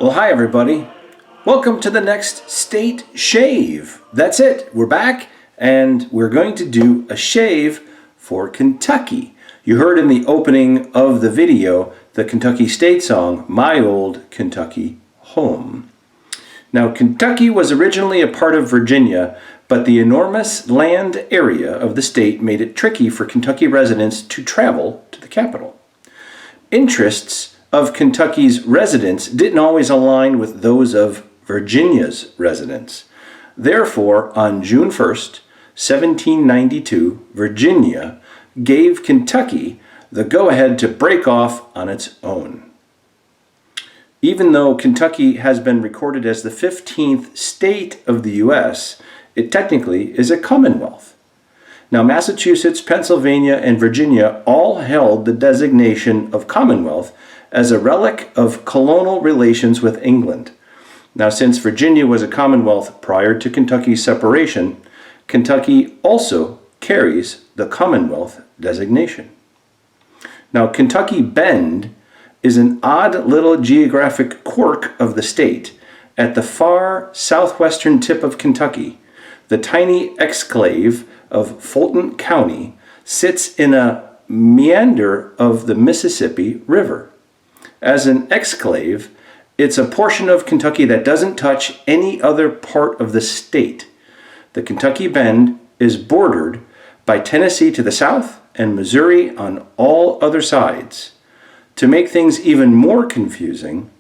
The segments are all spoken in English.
Well, hi everybody. Welcome to the next state shave. That's it. We're back and we're going to do a shave for Kentucky. You heard in the opening of the video the Kentucky state song, My Old Kentucky Home. Now, Kentucky was originally a part of Virginia, but the enormous land area of the state made it tricky for Kentucky residents to travel to the capital. Interests of Kentucky's residents didn't always align with those of Virginia's residents. Therefore, on June 1st, 1792, Virginia gave Kentucky the go-ahead to break off on its own. Even though Kentucky has been recorded as the 15th state of the U.S., it technically is a commonwealth. Now, Massachusetts, Pennsylvania, and Virginia all held the designation of Commonwealth as a relic of colonial relations with England. Now, since Virginia was a Commonwealth prior to Kentucky's separation, Kentucky also carries the Commonwealth designation. Now, Kentucky Bend is an odd little geographic quirk of the state. At the far southwestern tip of Kentucky, the tiny exclave of Fulton County sits in a meander of the Mississippi River. As an exclave, it's a portion of Kentucky that doesn't touch any other part of the state. The Kentucky Bend is bordered by Tennessee to the south and Missouri on all other sides. To make things even more confusing,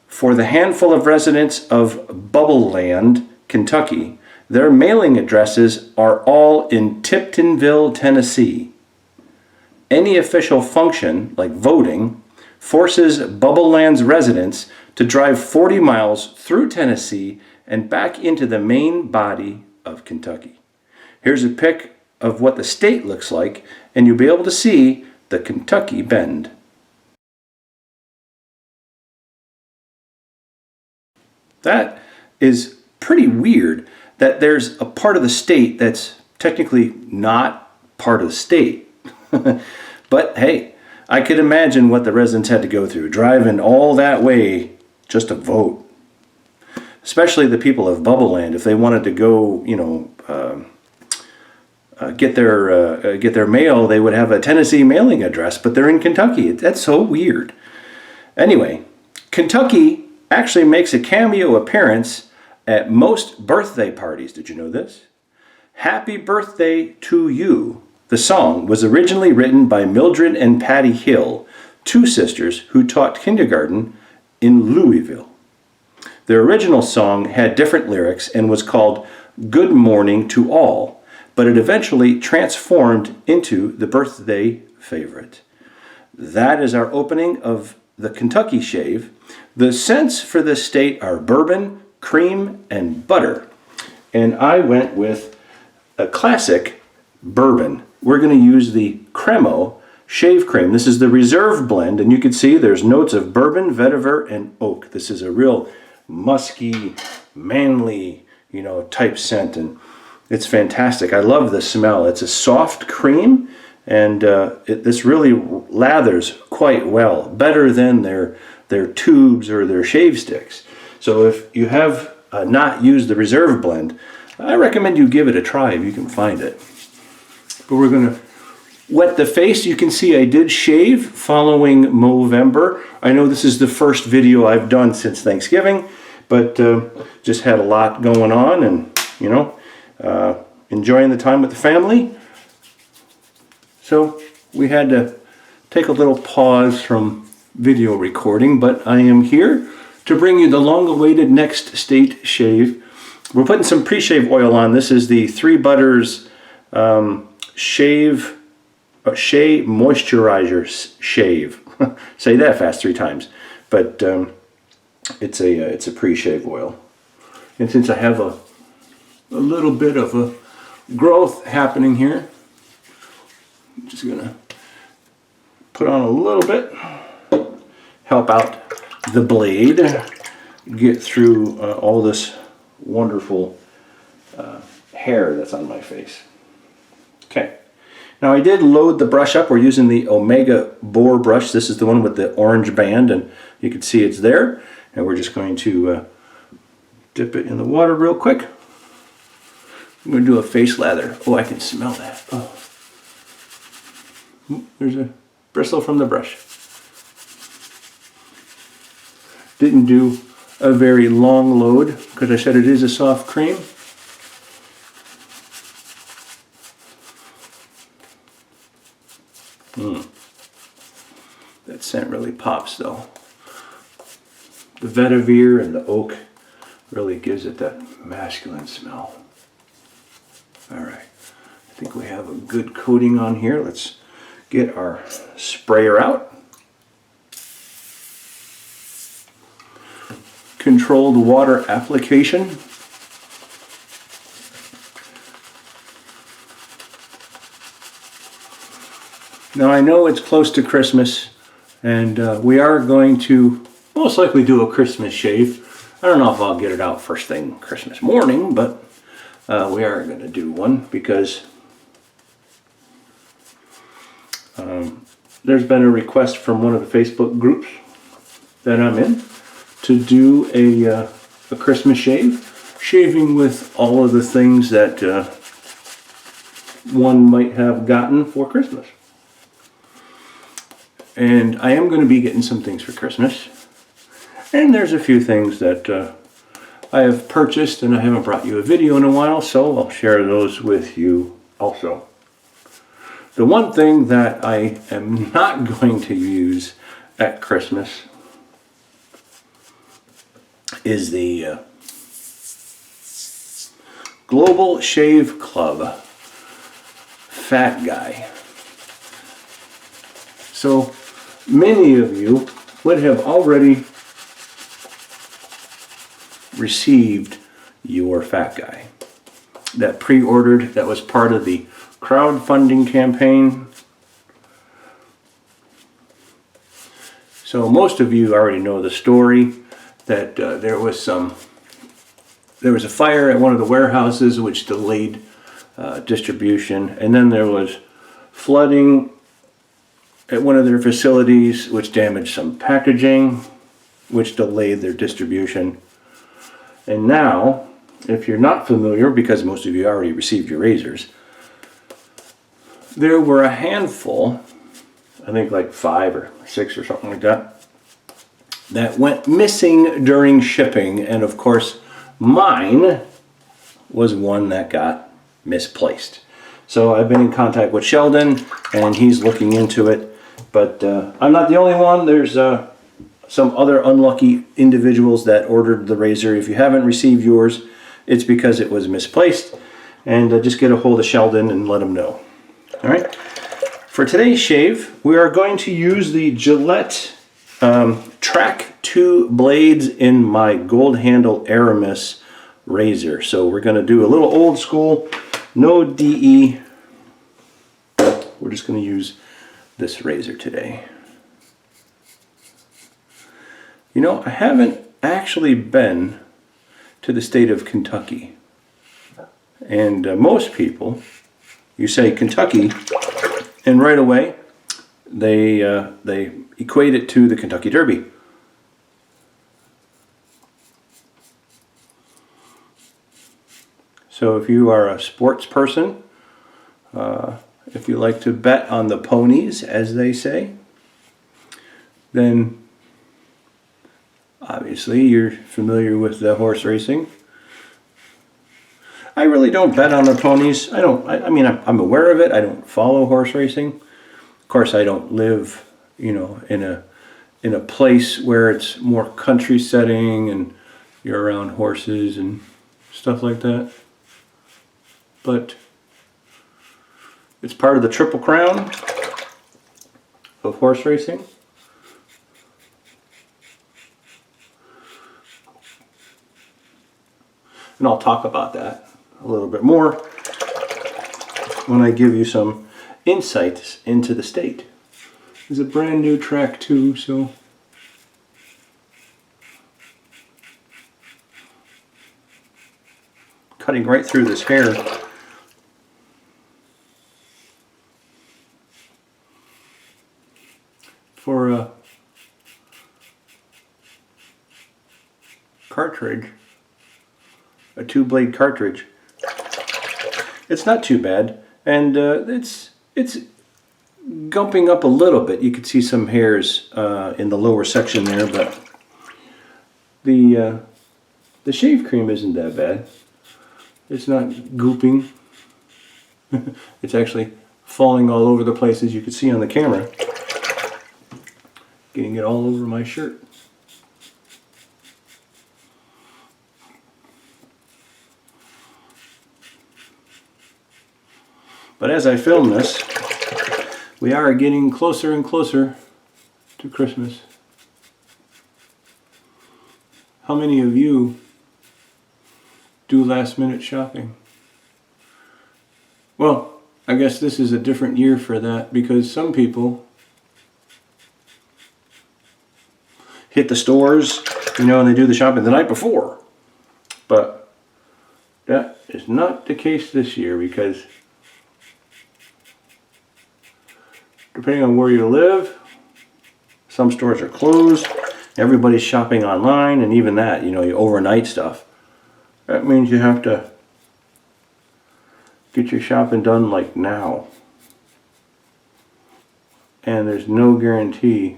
for the handful of residents of Bubble Land, Kentucky, their mailing addresses are all in Tiptonville, Tennessee. Any official function, like voting, forces Bubble Land's residents to drive 40 miles through Tennessee and back into the main body of Kentucky. Here's a pic of what the state looks like, and you'll be able to see the Kentucky Bend. That is pretty weird that there's a part of the state that's technically not part of the state. But hey, I could imagine what the residents had to go through, driving all that way just to vote. Especially the people of Bubble Land, if they wanted to go, get their mail, they would have a Tennessee mailing address, but they're in Kentucky. That's so weird. Anyway, Kentucky actually makes a cameo appearance at most birthday parties. Did you know this? Happy Birthday to You. The song was originally written by Mildred and Patty Hill, two sisters who taught kindergarten in Louisville. Their original song had different lyrics and was called Good Morning to All, but it eventually transformed into the birthday favorite. That is our opening of the Kentucky shave. The scents for this state are bourbon, cream, and butter. And I went with a classic bourbon. We're going to use the Cremo shave cream. This is the reserve blend, and you can see there's notes of bourbon, vetiver, and oak. This is a real musky, manly, type scent, and it's fantastic. I love the smell. It's a soft cream, and this really lathers quite well, better than their tubes or their shave sticks. So if you have not used the reserve blend, I recommend you give it a try if you can find it. But we're going to wet the face. You can see I did shave following Movember. I know this is the first video I've done since Thanksgiving, but just had a lot going on and, enjoying the time with the family. So we had to take a little pause from video recording, but I am here to bring you the long-awaited next state shave. We're putting some pre-shave oil on. This is the Three Butters Shea Moisturizer Shave. Say that fast 3 times. But it's a pre-shave oil. And since I have a little bit of a growth happening here, I'm just gonna put on a little bit, help out the blade, get through all this wonderful hair that's on my face. Okay, now I did load the brush up. We're using the Omega Boar brush. This is the one with the orange band, and you can see it's there. And we're just going to dip it in the water real quick. I'm going to do a face lather. Oh, I can smell that. Oh. There's a bristle from the brush. Didn't do a very long load because I said it is a soft cream. That scent really pops though. The vetiver and the oak really gives it that masculine smell. Alright, I think we have a good coating on here. Let's get our sprayer out. Controlled water application. Now I know it's close to Christmas and we are going to most likely do a Christmas shave. I don't know if I'll get it out first thing Christmas morning, but we are going to do one because there's been a request from one of the Facebook groups that I'm in to do a Christmas shave, shaving with all of the things that one might have gotten for Christmas. And I am going to be getting some things for Christmas. And there's a few things that I have purchased and I haven't brought you a video in a while, so I'll share those with you also. The one thing that I am not going to use at Christmas is the Global Shave Club Fat Guy. So many of you would have already received your Fat Guy that pre-ordered, that was part of the crowdfunding campaign. So most of you already know the story that there was a fire at one of the warehouses which delayed distribution, and then there was flooding at one of their facilities which damaged some packaging which delayed their distribution. And now, if you're not familiar, because most of you already received your razors, there were a handful, I think like 5 or 6 or something like that, that went missing during shipping. And of course, mine was one that got misplaced. So I've been in contact with Sheldon and he's looking into it. But I'm not the only one. There's some other unlucky individuals that ordered the razor. If you haven't received yours, it's because it was misplaced. And just get a hold of Sheldon and let him know. All right. For today's shave, we are going to use the Gillette Trac 2 blades in my gold handle Aramis razor. So we're going to do a little old school, no DE. We're just going to use this razor today. You know, I haven't actually been to the state of Kentucky. And most people, you say Kentucky, and right away they equate it to the Kentucky Derby. So if you are a sports person, if you like to bet on the ponies, as they say, then obviously you're familiar with the horse racing. I really don't bet on the ponies. I mean, I'm aware of it. I don't follow horse racing. Of course, I don't live, you know, in a place where it's more country setting and you're around horses and stuff like that. But it's part of the Triple Crown of horse racing. And I'll talk about that a little bit more when I give you some insights into the state. It's a brand new Trac 2, so cutting right through this hair. For cartridge, a 2-blade cartridge. It's not too bad, and it's gumping up a little bit. You can see some hairs in the lower section there, but the shave cream isn't that bad. It's not gooping. It's actually falling all over the place, as you can see on the camera. Getting it all over my shirt. But as I film this, we are getting closer and closer to Christmas. How many of you do last minute shopping? Well, I guess this is a different year for that, because some people hit the stores, you know, and they do the shopping the night before. But that is not the case this year, because depending on where you live, some stores are closed. Everybody's shopping online, and even that, you know, you overnight stuff. That means you have to get your shopping done like now. And there's no guarantee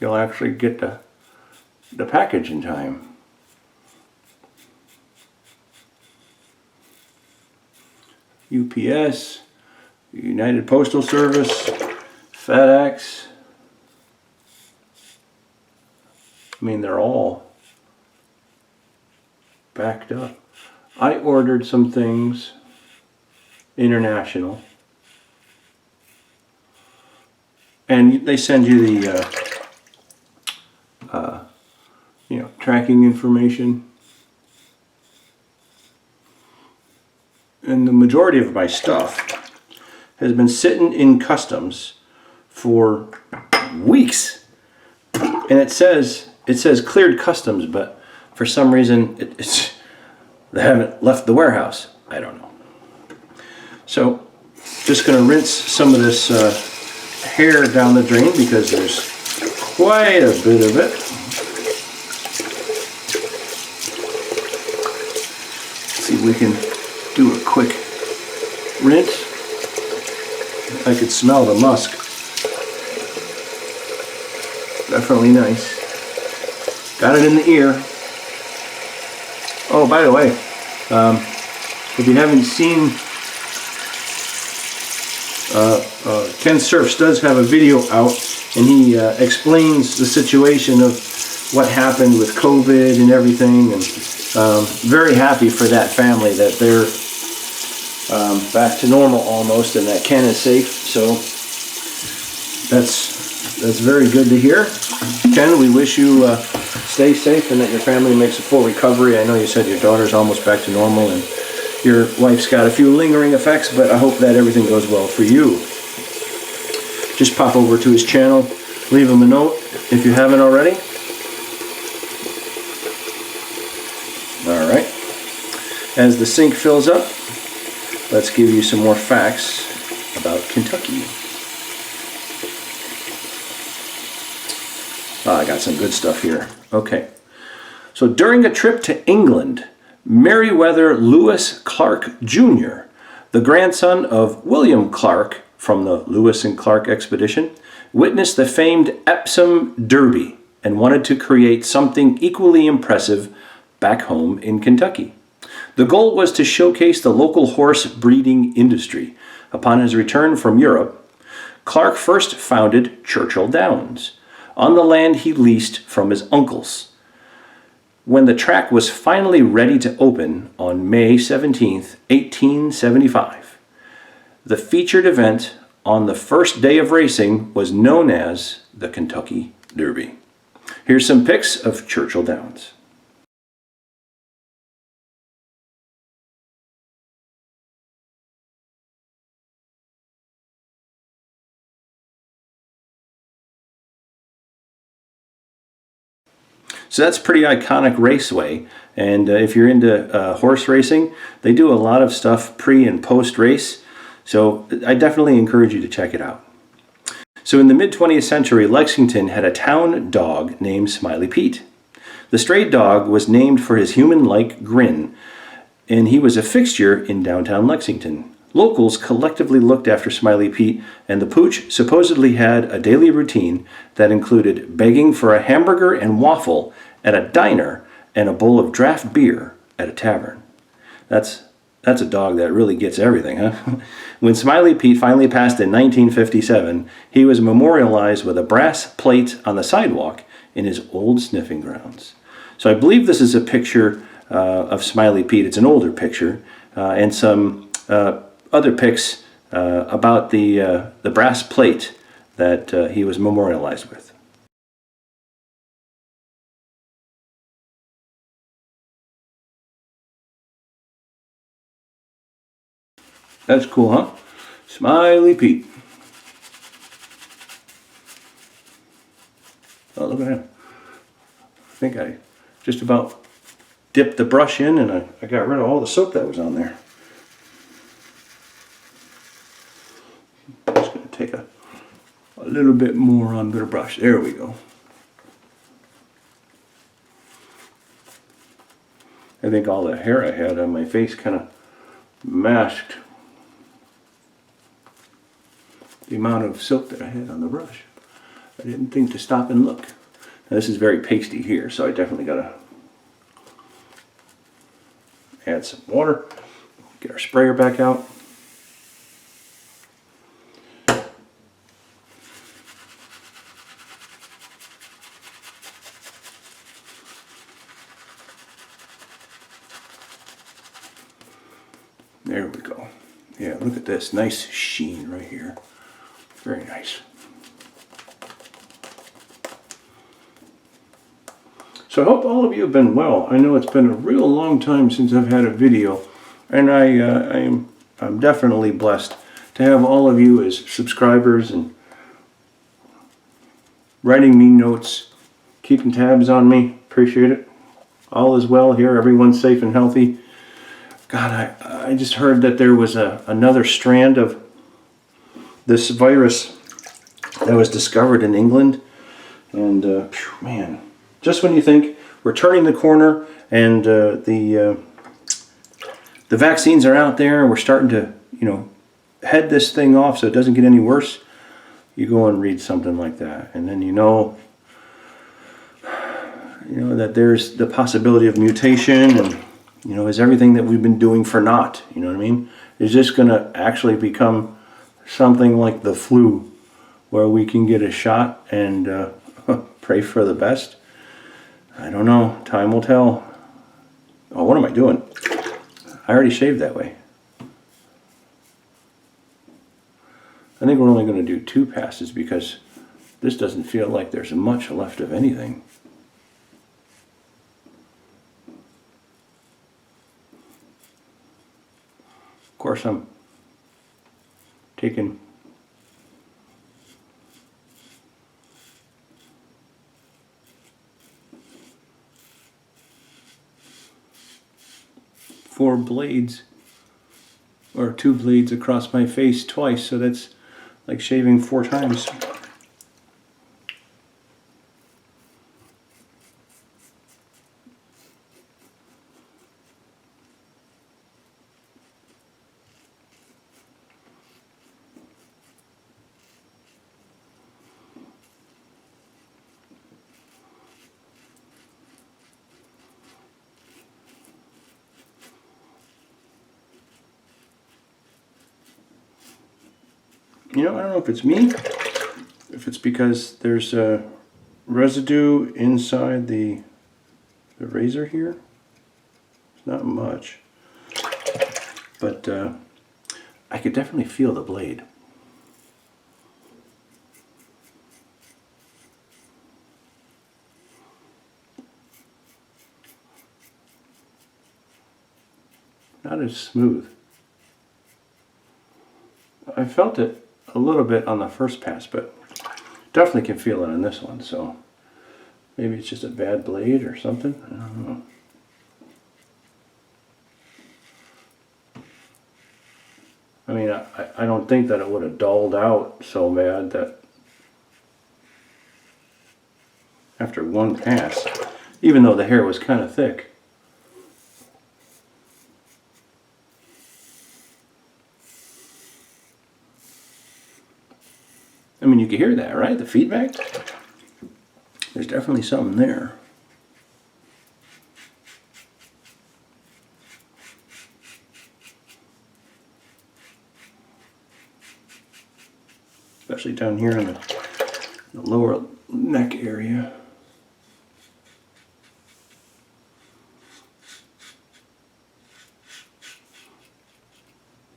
you'll actually get the package in time. UPS, United Postal Service, FedEx. I mean, they're all backed up. I ordered some things international, and they send you the you know, tracking information, and the majority of my stuff has been sitting in customs for weeks, and it says cleared customs, but for some reason they haven't left the warehouse. I don't know. So just going to rinse some of this hair down the drain, because there's quite a bit of it. Let's see if we can do a quick rinse. I could smell the musk. Definitely nice. Got it in the ear. Oh, by the way, if you haven't seen, Ken Surfs does have a video out, and he explains the situation of what happened with COVID and everything, and very happy for that family that they're back to normal almost, and that Ken is safe. So that's very good to hear. Ken, we wish you stay safe and that your family makes a full recovery. I know you said your daughter's almost back to normal and your wife's got a few lingering effects, but I hope that everything goes well for you. Just pop over to his channel, leave him a note if you haven't already. Alright, as the sink fills up, let's give you some more facts about Kentucky. I got some good stuff here. Okay, so during a trip to England, Meriwether Lewis Clark Jr., the grandson of William Clark from the Lewis and Clark expedition, witnessed the famed Epsom Derby and wanted to create something equally impressive back home in Kentucky. The goal was to showcase the local horse breeding industry. Upon his return from Europe, Clark first founded Churchill Downs on the land he leased from his uncles. When the track was finally ready to open on May 17, 1875, the featured event on the first day of racing was known as the Kentucky Derby. Here's some pics of Churchill Downs. So that's a pretty iconic raceway, and if you're into horse racing, they do a lot of stuff pre and post race, so I definitely encourage you to check it out. So in the mid-20th century, Lexington had a town dog named Smiley Pete. The stray dog was named for his human-like grin, and he was a fixture in downtown Lexington. Locals collectively looked after Smiley Pete, and the pooch supposedly had a daily routine that included begging for a hamburger and waffle at a diner and a bowl of draft beer at a tavern. That's a dog that really gets everything, huh? When Smiley Pete finally passed in 1957, he was memorialized with a brass plate on the sidewalk in his old sniffing grounds. So I believe this is a picture of Smiley Pete. It's an older picture, and some other pics about the brass plate that he was memorialized with. That's cool, huh? Smiley Pete. Oh, look at him. I think I just about dipped the brush in and I got rid of all the soap that was on there. Just going to take a little bit more on the brush. There we go. I think all the hair I had on my face kind of masked the amount of soap that I had on the brush. I didn't think to stop and look. Now, this is very pasty here, so I definitely got to add some water. Get our sprayer back out. There we go. Yeah, look at this nice sheen right here. Very nice. So I hope all of you have been well. I know it's been a real long time since I've had a video, and I'm definitely blessed to have all of you as subscribers and writing me notes, keeping tabs on me. Appreciate it. All is well here. Everyone's safe and healthy. God, I just heard that there was another strand of this virus that was discovered in England, and man, just when you think we're turning the corner and the vaccines are out there and we're starting to, head this thing off so it doesn't get any worse, you go and read something like that, and then you know that there's the possibility of mutation, and is everything that we've been doing for naught? You know what I mean? Is this going to actually become something like the flu, where we can get a shot and pray for the best? I don't know. Time will tell. Oh, what am I doing? I already shaved that way. I think we're only going to do 2 passes because this doesn't feel like there's much left of anything. Of course, I'm taking four blades, or 2 blades across my face twice, so that's like shaving 4 times. I don't know if it's me, if it's because there's a residue inside the razor here. It's not much, but I could definitely feel the blade. Not as smooth. I felt it a little bit on the first pass, but definitely can feel it on this one, so maybe it's just a bad blade or something. I don't know. I mean, I don't think that it would have dulled out so bad that after one pass, even though the hair was kind of thick. I mean, you can hear that, right? The feedback? There's definitely something there. Especially down here in the lower neck area.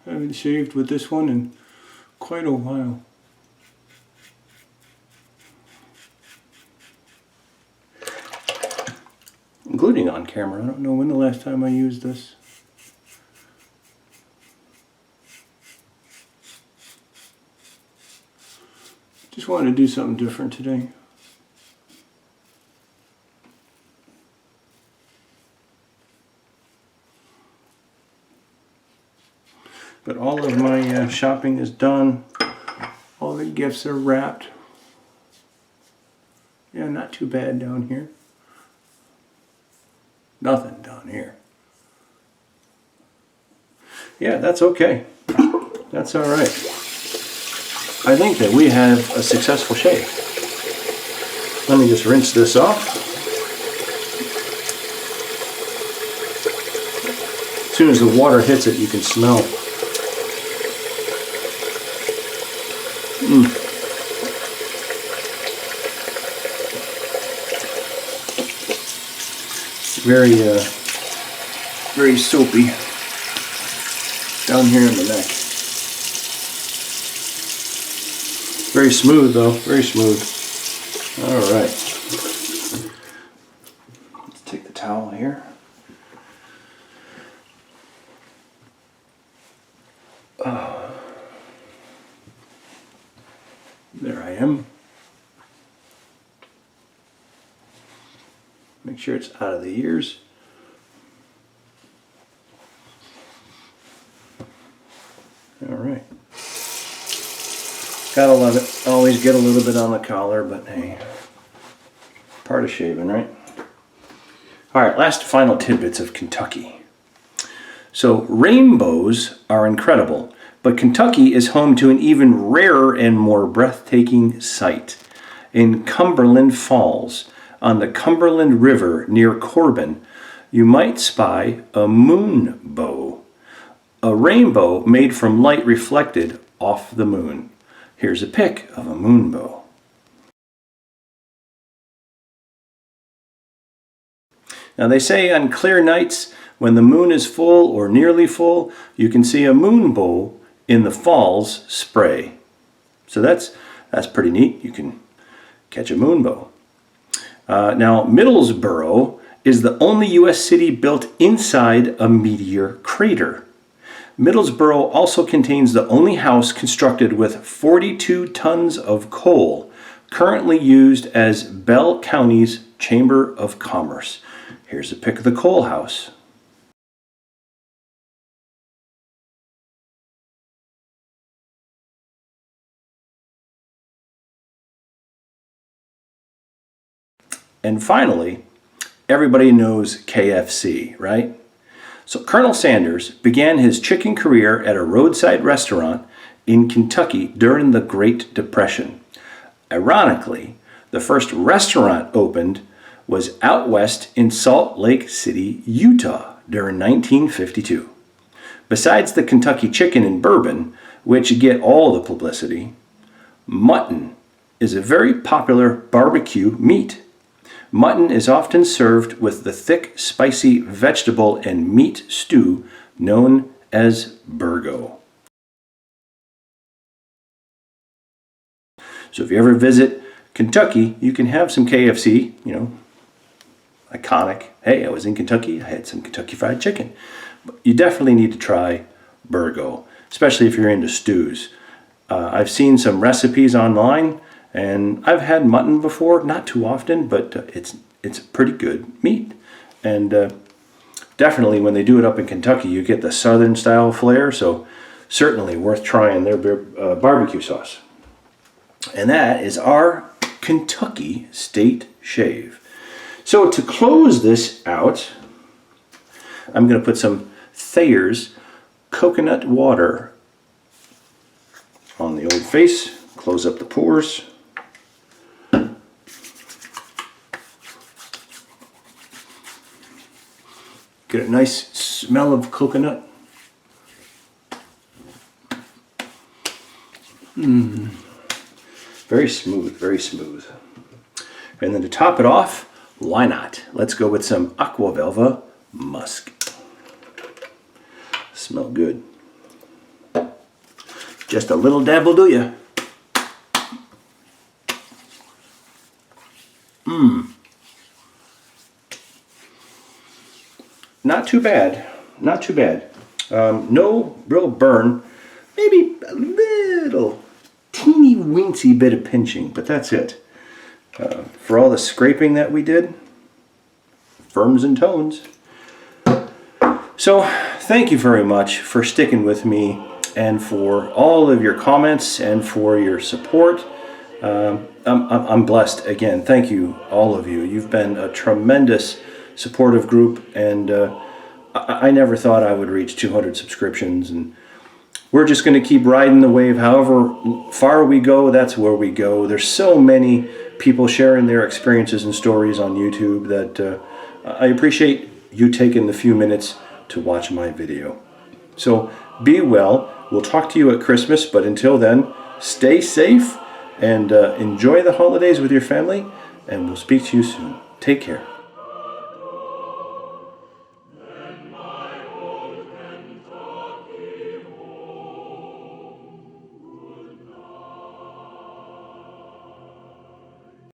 I haven't shaved with this one in quite a while. Including on camera. I don't know when the last time I used this. Just wanted to do something different today. But all of my shopping is done. All the gifts are wrapped. Yeah, not too bad down here. Nothing down here. Yeah, that's okay. That's all right. I think that we have a successful shave. Let me just rinse this off. As soon as the water hits it, you can smell. Very soapy down here in the neck. Very smooth though, very smooth. All right. Let's take the towel here. There I am. Make sure it's out of the ears. All right. Gotta love it. Always get a little bit on the collar, but hey, part of shaving, right? All right, last final tidbits of Kentucky. So rainbows are incredible, but Kentucky is home to an even rarer and more breathtaking sight. In Cumberland Falls, on the Cumberland River near Corbin, you might spy a moonbow, a rainbow made from light reflected off the moon. Here's a pic of a moonbow. Now they say on clear nights, when the moon is full or nearly full, you can see a moonbow in the falls spray. So that's pretty neat. You can catch a moonbow. Now Middlesboro is the only U.S. city built inside a meteor crater. Middlesboro also contains the only house constructed with 42 tons of coal, currently used as Bell County's Chamber of Commerce. Here's a pic of the coal house. And finally, everybody knows KFC, right? So Colonel Sanders began his chicken career at a roadside restaurant in Kentucky during the Great Depression. Ironically, the first restaurant opened was out west in Salt Lake City, Utah during 1952. Besides the Kentucky chicken and bourbon, which get all the publicity, mutton is a very popular barbecue meat. Mutton is often served with the thick, spicy vegetable and meat stew known as burgo. So if you ever visit Kentucky, you can have some KFC, you know, iconic. Hey, I was in Kentucky, I had some Kentucky Fried Chicken. But you definitely need to try burgo, especially if you're into stews. I've seen some recipes online, and I've had mutton before, not too often, but it's pretty good meat. And definitely when they do it up in Kentucky, you get the southern style flair, so certainly worth trying their barbecue sauce. And that is our Kentucky State Shave. So to close this out, I'm going to put some Thayer's coconut water on the old face, close up the pores. Get a nice smell of coconut. Very smooth, very smooth. And then to top it off, why not? Let's go with some Aqua Velva Musk. Smell good. Just a little dab will do ya. Not too bad. Not too bad. No real burn. Maybe a little teeny weensy bit of pinching, but that's it. For all the scraping that we did, firms and tones. So thank you very much for sticking with me and for all of your comments and for your support. I'm blessed again. Thank you, all of you. You've been a tremendous supportive group, and I never thought I would reach 200 subscriptions, and we're just going to keep riding the wave. However far we go, that's where we go. There's so many people sharing their experiences and stories on YouTube that I appreciate you taking the few minutes to watch my video. So be well. We'll talk to you at Christmas, but until then, stay safe and enjoy the holidays with your family, and we'll speak to you soon. Take care.